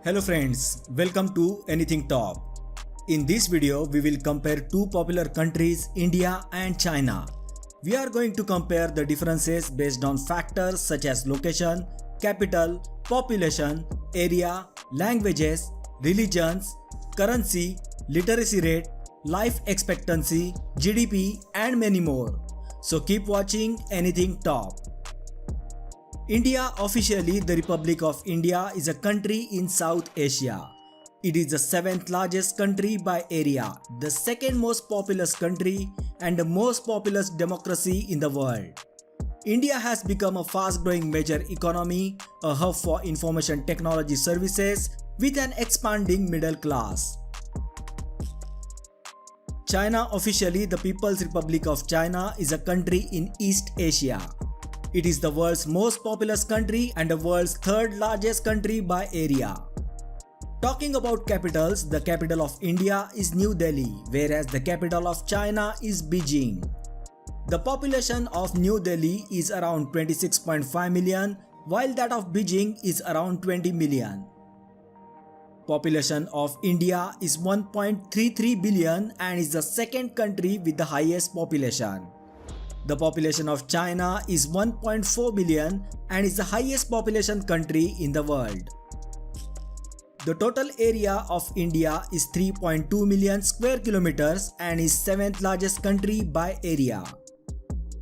Hello friends, welcome to Anything Top. In this video, we will compare two popular countries, India and China. We are going to compare the differences based on factors such as location, capital, population, area, languages, religions, currency, literacy rate, life expectancy, GDP and many more. So keep watching Anything Top. India, officially the Republic of India, is a country in South Asia. It is the 7th largest country by area, the second most populous country and the most populous democracy in the world. India has become a fast-growing major economy, a hub for information technology services with an expanding middle class. China, officially the People's Republic of China, is a country in East Asia. It is the world's most populous country and the world's third largest country by area. Talking about capitals, the capital of India is New Delhi, whereas the capital of China is Beijing. The population of New Delhi is around 26.5 million, while that of Beijing is around 20 million. Population of India is 1.33 billion and is the second country with the highest population. The population of China is 1.4 billion and is the highest population country in the world. The total area of India is 3.2 million square kilometers and is 7th largest country by area.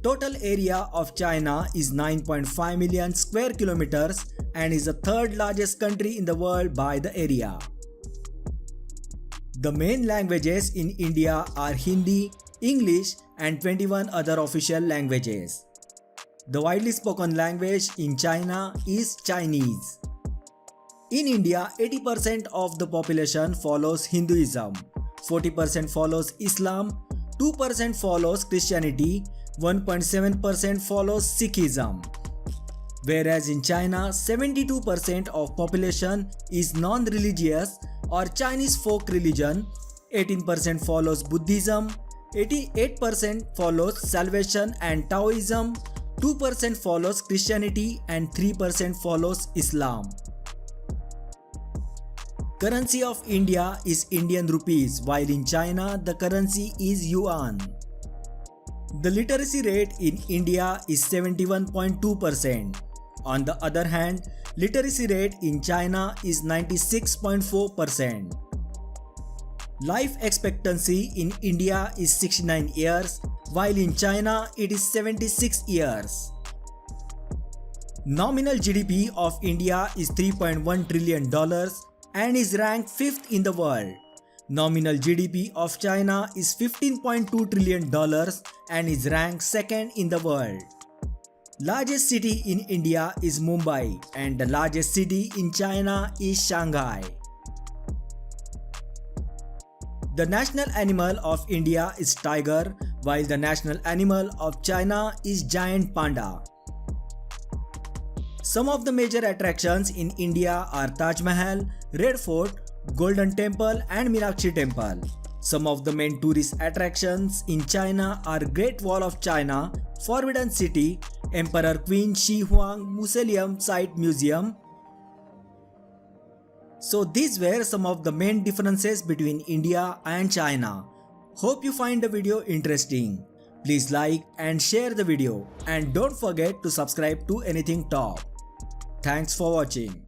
Total area of China is 9.5 million square kilometers and is the third largest country in the world by the area. The main languages in India are Hindi, English and 21 other official languages. The widely spoken language in China is Chinese. In India, 80% of the population follows Hinduism, 40% follows Islam, 2% follows Christianity, 1.7% follows Sikhism. Whereas in China, 72% of population is non-religious or Chinese folk religion, 18% follows Buddhism, 88% follows Salvation and Taoism, 2% follows Christianity and 3% follows Islam. Currency of India is Indian rupees, while in China the currency is yuan. The literacy rate in India is 71.2%. On the other hand, literacy rate in China is 96.4%. Life expectancy in India is 69 years, while in China it is 76 years. Nominal GDP of India is $3.1 trillion and is ranked 5th in the world. Nominal GDP of China is $15.2 trillion and is ranked 2nd in the world. Largest city in India is Mumbai and the largest city in China is Shanghai. The national animal of India is tiger, while the national animal of China is giant panda. Some of the major attractions in India are Taj Mahal, Red Fort, Golden Temple and Meenakshi Temple. Some of the main tourist attractions in China are Great Wall of China, Forbidden City, Emperor Qin Shi Huang Mausoleum Site Museum. So these were some of the main differences between India and China. Hope you find the video interesting. Please like and share the video and don't forget to subscribe to Anything Top. Thanks for watching.